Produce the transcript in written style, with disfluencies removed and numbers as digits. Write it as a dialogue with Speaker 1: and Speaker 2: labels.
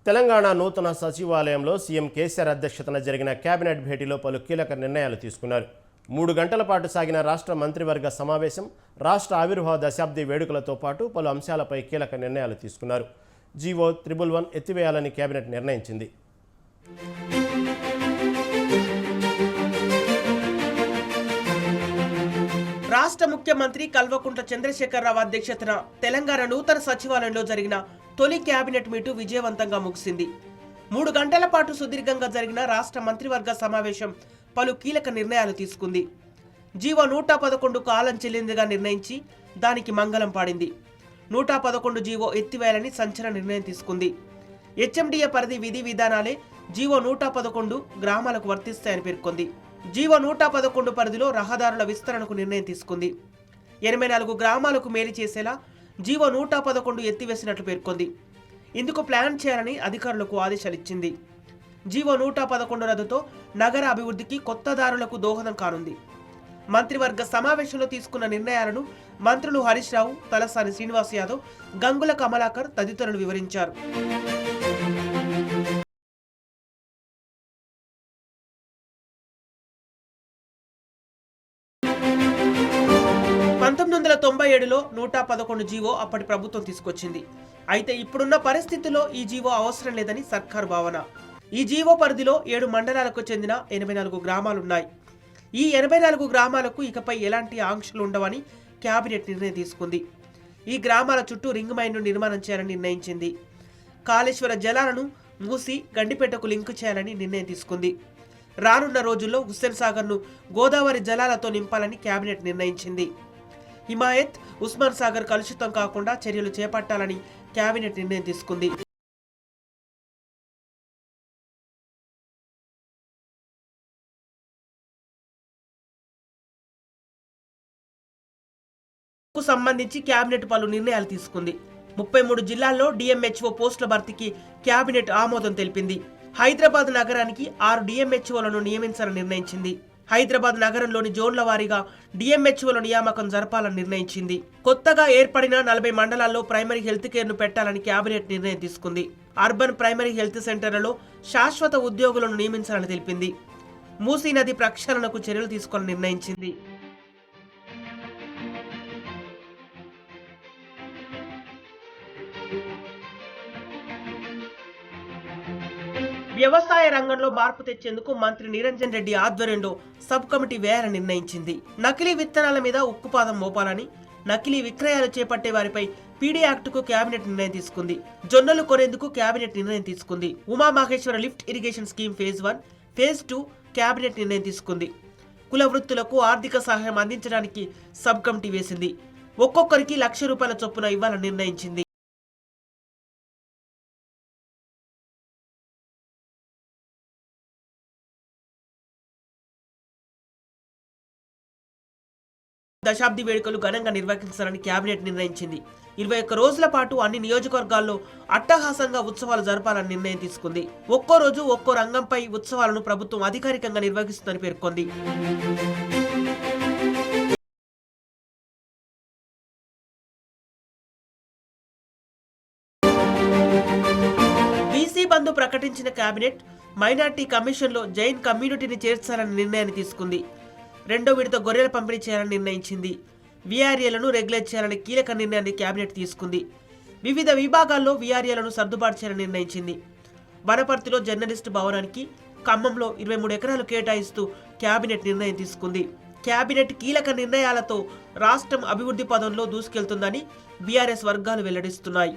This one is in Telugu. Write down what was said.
Speaker 1: తెలంగాణ నూతన సచివాలయంలో సీఎం కేసీఆర్ అధ్యక్షతన జరిగిన కేబినెట్ భేటీలో పలు కీలక నిర్ణయాలు తీసుకున్నారు. 3 గంటల పాటు సాగిన రాష్ట్ర మంత్రివర్గ సమావేశం రాష్ట్ర ఆవిర్భావ దశాబ్ది వేడుకలతో పాటు పలు అంశాలపై కీలక నిర్ణయాలు తీసుకున్నారు. జీవో 111 ఎత్తివేయాలని కేబినెట్ నిర్ణయించింది.
Speaker 2: రాష్ట్ర ముఖ్యమంత్రి కల్వకుంట్ల చంద్రశేఖరరావు అధ్యక్షతన తెలంగాణ నూతన సచివాలయంలో జరిగిన తొలి కేబినెట్ మీటు విజయవంతంగా ముగిసింది. 3 గంటల పాటు సుదీర్ఘంగా జరిగిన రాష్ట్ర మంత్రివర్గ సమావేశం పలు కీలక నిర్ణయాలు తీసుకుంది. జీవో 111 కాలం చెల్లిందిగా నిర్ణయించి దానికి మంగళం పాడింది. 111 జీవో ఎత్తివేయాలని సంచలన నిర్ణయం తీసుకుంది. హెచ్ఎండిఏ పరిధి విధి విధానాలే జీవో 111 గ్రామాలకు వర్తిస్తాయని పేర్కొంది. జీవో 111 పరిధిలో రహదారుల విస్తరణకు నిర్ణయం తీసుకుంది. 84 గ్రామాలకు మేలు చేసేలా జీవో 111 ఎత్తివేసినట్లు పేర్కొంది. ఇందుకు ప్లాన్ చేయాలని అధికారులకు ఆదేశాలిచ్చింది. జీవో 111 రద్దుతో నగర అభివృద్ధికి కొత్త దారులకు దోహదం కానుంది. మంత్రివర్గ సమావేశంలో తీసుకున్న నిర్ణయాలను మంత్రులు హరీష్ రావు, తలసాని శ్రీనివాస్ యాదవ్, గంగుల కమలాకర్ తదితరులు వివరించారు. లో 111 జీవో అప్పటి ప్రభుత్వం తీసుకొచ్చింది. అయితే ఇప్పుడున్న పరిస్థితుల్లో ఈ జీవో అవసరం లేదని సర్కారు భావన. ఈ జీవో పరిధిలో 7 మండలాలకు చెందిన 84 గ్రామాలున్నాయి. ఈ 84 గ్రామాలకు ఇకపై ఎలాంటి ఆంక్షలు ఉండవని కేబినెట్ నిర్ణయం తీసుకుంది. ఈ గ్రామాల చుట్టూ రింగ్ మైన్ను నిర్మాణం చేయాలని నిర్ణయించింది. కాళేశ్వర జలాలను మూసి గండిపేటకు లింకు చేయాలని నిర్ణయం తీసుకుంది. రానున్న రోజుల్లో హుస్సేన్ సాగర్ను గోదావరి జలాలతో నింపాలని కేబినెట్ నిర్ణయించింది. హిమాయత్, ఉస్మాన్ సాగర్ కలుషితం కాకుండా చర్యలు చేపట్టాలని కేబినెట్ నిర్ణయం తీసుకుంది. సంబంధించి కేబినెట్ పలు నిర్ణయాలు తీసుకుంది. 33 జిల్లాల్లో డిఎంహెచ్ఓ పోస్టుల భర్తీకి కేబినెట్ ఆమోదం తెలిపింది. హైదరాబాద్ నగరానికి 6 డిఎంహెచ్ఓలను నియమించాలని నిర్ణయించింది. హైదరాబాద్ నగరంలోని జోన్ల వారీగా డిఎంహెచ్ఓల నియామకం జరపాలని నిర్ణయించింది. కొత్తగా ఏర్పడిన 40 మండలాల్లో ప్రైమరీ హెల్త్ కేర్ను పెట్టాలని కేబినెట్ నిర్ణయం తీసుకుంది. అర్బన్ ప్రైమరీ హెల్త్ సెంటర్లలో శాశ్వత ఉద్యోగులను నియమించాలని తెలిపింది. మూసీ నది ప్రక్షాళనకు చర్యలు తీసుకోవాలని నిర్ణయించింది. వ్యవసాయ రంగంలో మార్పు తెచ్చేందుకు మంత్రి నిరంజన్ రెడ్డి ఆధ్వర్యంలో సబ్ కమిటీ వేయాలని నిర్ణయించింది. నకిలీ విత్తనాల మీద ఉక్కుపాదం మోపాలని, నకిలీ విక్రయాలు చేపట్టే వారిపై పీడీ యాక్టుకు కేబినెట్ నిర్ణయం తీసుకుంది. జొన్నలు కొనేందుకు కేబినెట్ నిర్ణయం తీసుకుంది. Umamaheshwara lift irrigation scheme phase 1, phase 2 cabinet నిర్ణయం తీసుకుంది. కుల వృత్తులకు ఆర్థిక సహాయం అందించడానికి సబ్ కమిటీ వేసింది. ఒక్కొక్కరికి ₹1,00,000 చొప్పున ఇవ్వాలని నిర్ణయించింది. దశాబ్ది వేడుకలు ఘనంగా నిర్వహించాలని కేబినెట్ నిర్ణయించింది. 21 రోజుల పాటు అన్ని నియోజకవర్గాల్లో అట్టహాసంగా ఉత్సవాలు జరపాలని నిర్ణయం తీసుకుంది. ఒక్కో రోజు ఒక్కో రంగంపై ఉత్సవాలను ప్రభుత్వం అధికారికంగా నిర్వహిస్తుందని పేర్కొంది. బీసీ బంధు ప్రకటించిన కేబినెట్ మైనార్టీ కమిషన్లో జైన్ కమ్యూనిటీని చేర్చాలని నిర్ణయాన్ని తీసుకుంది. 2వ విడత గొర్రెల పంపిణీ చేయాలని నిర్ణయించింది. వీఆర్ఏలను రెగ్యులేట్ చేయాలని కీలక నిర్ణయాన్ని కేబినెట్ తీసుకుంది. వివిధ విభాగాల్లో వీఆర్ఏలను సర్దుబాటు చేయాలని నిర్ణయించింది. వనపర్తిలో జర్నలిస్టు భవనానికి, ఖమ్మంలో 23 ఎకరాలు కేటాయిస్తూ కేబినెట్ నిర్ణయం తీసుకుంది. కేబినెట్ కీలక నిర్ణయాలతో రాష్ట్రం అభివృద్ధి పదంలో దూసుకెళ్తుందని బీఆర్ఎస్ వర్గాలు వెల్లడిస్తున్నాయి.